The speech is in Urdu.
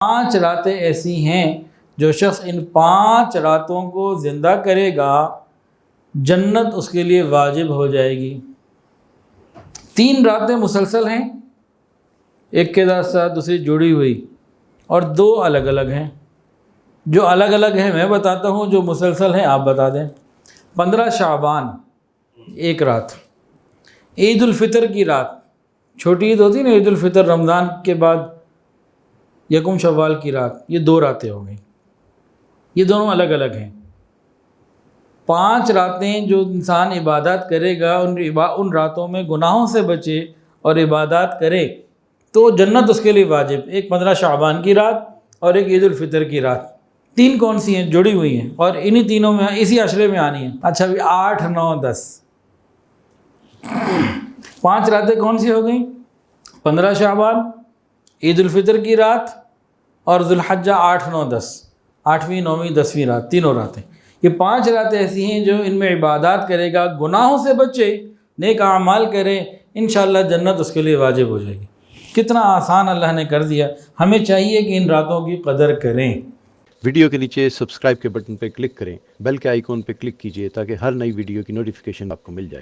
5 راتیں ایسی ہیں جو شخص ان 5 راتوں کو زندہ کرے گا جنت اس کے لیے واجب ہو جائے گی۔ 3 راتیں مسلسل ہیں، ایک کے ساتھ دوسری جڑی ہوئی، اور 2 الگ الگ ہیں۔ جو الگ الگ ہیں میں بتاتا ہوں، جو مسلسل ہیں آپ بتا دیں۔ 15 شعبان ایک رات، عید الفطر کی رات، چھوٹی عید ہوتی نا عید الفطر، رمضان کے بعد یکم شوال کی رات، یہ 2 راتیں ہو گئیں، یہ دونوں الگ الگ ہیں۔ 5 راتیں جو انسان عبادات کرے گا، ان راتوں میں گناہوں سے بچے اور عبادات کرے تو جنت اس کے لیے واجب۔ ایک 15 شعبان کی رات اور ایک عید الفطر کی رات، 3 کون سی ہیں؟ جڑی ہوئی ہیں، اور انہی تینوں میں اسی عشرے میں آنی ہیں۔ اچھا بھی 8، 9، 10 5 راتیں کون سی ہو گئیں؟ 15 شعبان، عید الفطر کی رات، اور ذو الحجہ 8، 9، 10، 8ویں، 9ویں، 10ویں رات، تینوں راتیں۔ یہ 5 راتیں ایسی ہیں جو ان میں عبادات کرے گا، گناہوں سے بچے، نیک اعمال کرے، انشاءاللہ جنت اس کے لیے واجب ہو جائے گی۔ کتنا آسان اللہ نے کر دیا، ہمیں چاہیے کہ ان راتوں کی قدر کریں۔ ویڈیو کے نیچے سبسکرائب کے بٹن پہ کلک کریں، بیل کے آئیکن پہ کلک کیجئے تاکہ ہر نئی ویڈیو کی نوٹیفیکیشن آپ کو مل جائے۔